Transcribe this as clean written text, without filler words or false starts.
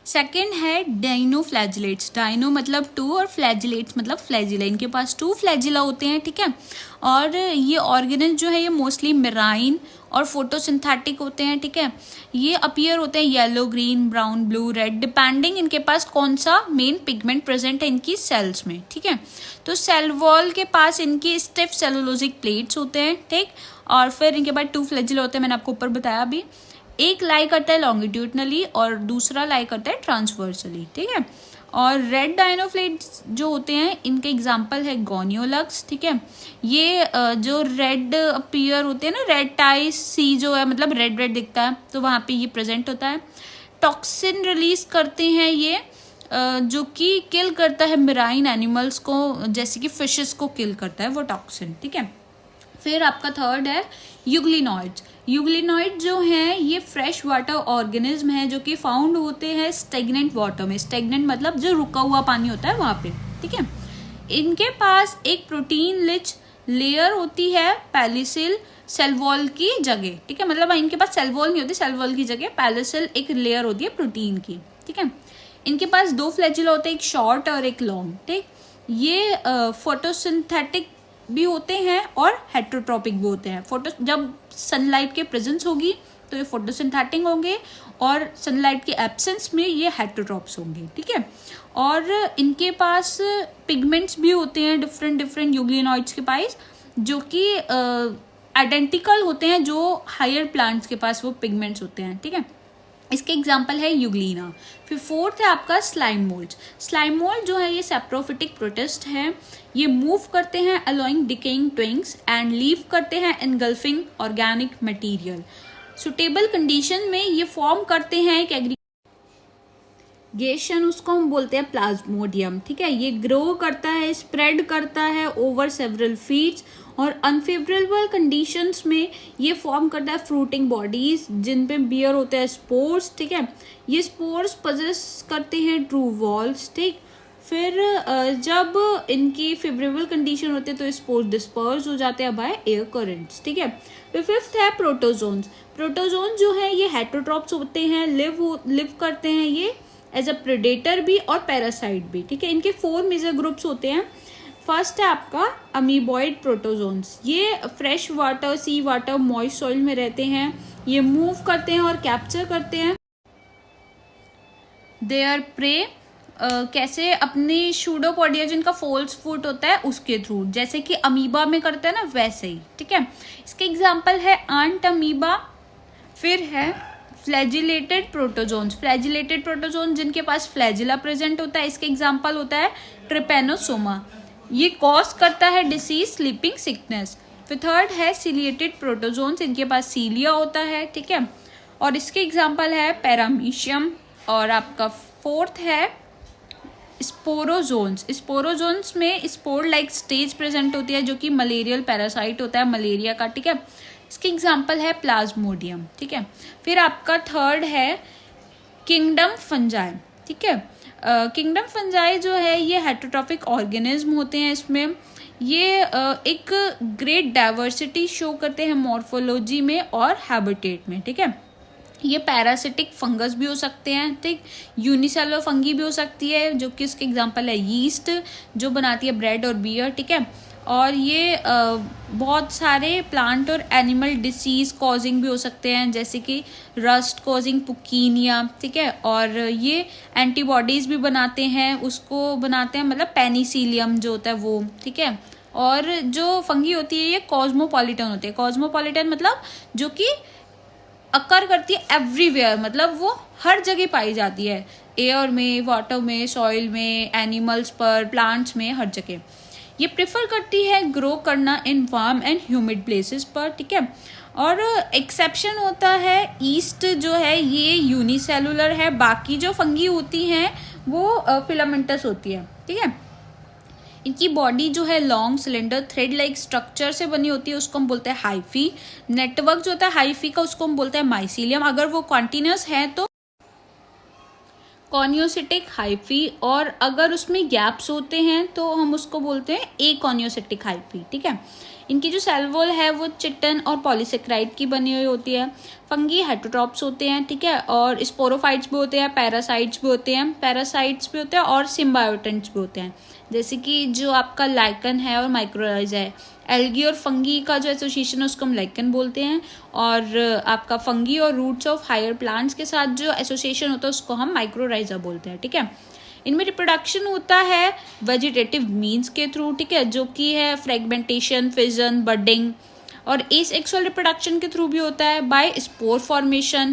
Second है dinoflagellates. Dyno मतलब to और फ्लैजिलेट्स मतलब फ्लैजिला। इनके पास 2 फ्लैजिला होते हैं, ठीक है। और ये ऑर्गेनिज जो है ये मोस्टली मेराइन और फोटोसिंथेटिक होते हैं, ठीक है। ये अपीयर होते हैं yellow, green, brown, blue, red, depending इनके पास कौन सा मेन पिगमेंट प्रेजेंट है इनकी सेल्स में, ठीक है। तो सेल वॉल के पास इनकी स्टिफ सेलुलोजिक प्लेट्स होते हैं, ठीक। और फिर इनके पास 2 फ्लैजिला होते हैं, मैंने आपको ऊपर बताया अभी। एक लाई करता है लॉन्गिट्यूडनली और दूसरा लाई करता है ट्रांसवर्सली, ठीक है। और रेड डाइनोफ्लेट्स जो होते हैं इनके एग्जांपल है गोनियोलक्स, ठीक है। ये जो रेड अपीयर होते हैं ना, रेड टाई सी जो है मतलब रेड रेड दिखता है, तो वहाँ पे ये प्रेजेंट होता है। टॉक्सिन रिलीज करते हैं ये जो कि किल करता है मेराइन एनिमल्स को, जैसे कि फिशेस को किल करता है वो टॉक्सिन, ठीक है। फिर आपका थर्ड है यूग्लिनॉइड्स। यूग्लिनॉइड जो है ये फ्रेश वाटर ऑर्गेनिज्म है जो कि फाउंड होते हैं स्टेगनेंट वाटर में। स्टेगनेंट मतलब जो रुका हुआ पानी होता है वहाँ पे, ठीक है। इनके पास एक प्रोटीन रिच लेयर होती है पैलिसिल सेल वॉल की जगह, ठीक है। मतलब इनके पास सेल वॉल नहीं होती, सेल वॉल की जगह पैलिसिल एक लेयर होती है प्रोटीन की, ठीक है। इनके पास 2 फ्लैजिला होते हैं, एक शॉर्ट और एक लॉन्ग, ठीक। ये फोटोसिंथेटिक भी होते हैं और हेट्रोट्रॉपिक भी होते हैं। फोटो जब सनलाइट के प्रेजेंस होगी तो ये फोटोसिंथेटिक होंगे और सनलाइट के एब्सेंस में ये हेट्रोट्रॉप्स होंगे, ठीक है। और इनके पास पिगमेंट्स भी होते हैं डिफरेंट डिफरेंट यूग्लिनॉइड्स के पास, जो कि आइडेंटिकल होते हैं जो हायर प्लांट्स के पास वो पिगमेंट्स होते हैं, ठीक है। इसके एग्जाम्पल है यूग्लिना। फिर फोर्थ है आपका स्लाइम मोल्ड। स्लाइम मोल्ड जो है ये सेप्रोफिटिक प्रोटिस्ट है। ये मूव करते हैं अलोइंग डिकेइंग ट्विंग्स एंड लीव करते हैं engulfing organic material. Suitable condition में ये फॉर्म करते हैं एक एग्रीगेशन, उसको हम बोलते हैं प्लाज्मोडियम, ठीक है। ये ग्रो करता है, स्प्रेड करता है ओवर सेवरल फीट्स और अनफेवरेबल कंडीशंस में ये फॉर्म करता है फ्रूटिंग बॉडीज जिन पे बियर होते हैं स्पोर्स, ठीक है। ये स्पोर्स पजेस करते हैं ट्रू वॉल्स, ठीक। फिर जब इनकी फेवरेबल कंडीशन होते हैं तो स्पोर्स डिस्पर्स हो जाते हैं बाय एयर करंट्स, ठीक है। फिर फिफ्थ है प्रोटोजोन्स। प्रोटोजोन जो है ये हेट्रोट्रॉप्स होते हैं, लिव करते हैं ये एज अ प्रेडेटर भी और पैरासाइट भी, ठीक है। इनके 4 मेजर ग्रुप्स होते हैं। फर्स्ट है आपका अमीबॉइड प्रोटोजोन्स। ये फ्रेश वाटर, सी वाटर, मॉइस्ट सॉइल में रहते हैं। ये मूव करते हैं और कैप्चर करते हैं देयर प्रे कैसे अपने शूडोपोडिया जिनका फोल्स फुट होता है उसके थ्रू, जैसे कि अमीबा में करते हैं ना वैसे ही, ठीक है। इसके एग्जाम्पल है आंट अमीबा। फिर है फ्लैजिलेटेड प्रोटोजोन्स। फ्लैजिलेटेड प्रोटोजोन जिनके पास फ्लैजिला प्रेजेंट होता है, इसके एग्जाम्पल होता है ट्रिपेनोसोमा। ये कॉज करता है डिसीज स्लीपिंग सिकनेस। फिर थर्ड है सिलिएटेड प्रोटोजोन्स, इनके पास सीलिया होता है, ठीक है। और इसके एग्जाम्पल है पैरामीशियम। और आपका फोर्थ है स्पोरोजोन्स। स्पोरोजोन्स में स्पोर लाइक स्टेज प्रेजेंट होती है जो कि मलेरियल पैरासाइट होता है मलेरिया का, ठीक है। इसके एग्जाम्पल है प्लाज्मोडियम, ठीक है। फिर आपका थर्ड है किंगडम फंजाई, ठीक है। किंगडम फंजाई जो है ये हेट्रोट्रॉपिक ऑर्गेनिज्म होते हैं। इसमें ये एक ग्रेट डाइवर्सिटी शो करते हैं मॉर्फोलॉजी में और हैबिटेट में, ठीक है। ये पैरासिटिक फंगस भी हो सकते हैं, ठीक। यूनिसेलुलर फंगी भी हो सकती है जो कि इसके एग्जांपल है यीस्ट जो बनाती है ब्रेड और बियर, ठीक है। और ये बहुत सारे प्लांट और एनिमल डिसीज कॉजिंग भी हो सकते हैं जैसे कि रस्ट कॉजिंग पुकीनिया, ठीक है। और ये एंटीबॉडीज भी बनाते हैं, उसको बनाते हैं मतलब पेनिसिलियम जो होता है वो, ठीक है। और जो फंगी होती है ये कॉस्मोपॉलिटन होती है। कॉस्मोपॉलिटन मतलब जो कि अकर करती है एवरीवेयर, मतलब वो हर जगह पाई जाती है, एयर में, वाटर में, सॉइल में, एनिमल्स पर, प्लांट्स में, हर जगह। ये प्रेफर करती है ग्रो करना in warm and humid places पर, ठीक है। और एक्सेप्शन होता है ईस्ट जो है ये यूनिसेलुलर है, बाकी जो फंगी होती हैं वो फिलामेंटस होती है, ठीक है। इनकी बॉडी जो है long cylinder thread like structure से बनी होती है, उसको हम बोलते हैं हाइफी। नेटवर्क जो होता है हाइफी का उसको हम बोलते हैं माइसीलियम। अगर वो कॉन्टिन्यूस है तो कॉनियोसिटिक हाइफी, और अगर उसमें गैप्स होते हैं तो हम उसको बोलते हैं ए कॉनियोसिटिक हाइफी, ठीक है। इनकी जो सेल वॉल है वो चिटिन और पॉलीसेक्राइड की बनी हुई होती है। फंगी हेटरोट्रॉप्स होते हैं, ठीक है, और स्पोरोफाइट्स भी होते हैं, पैरासाइट्स भी होते हैं, और सिम्बायोटेंट्स भी होते हैं, जैसे कि जो आपका लाइकन है और माइक्रोराइजा है। एल्गी और फंगी का जो एसोसिएशन है उसको हम लाइकन बोलते हैं, और आपका फंगी और रूट्स ऑफ हायर प्लांट्स के साथ जो एसोसिएशन होता है उसको हम माइक्रोराइजा बोलते हैं, ठीक है। इनमें रिप्रोडक्शन होता है वेजिटेटिव मीन्स के थ्रू, ठीक है, जो कि है फ्रेगमेंटेशन, फिजन, बडिंग, और एसेक्सुअल रिप्रोडक्शन के थ्रू भी होता है बाय स्पोर फॉर्मेशन।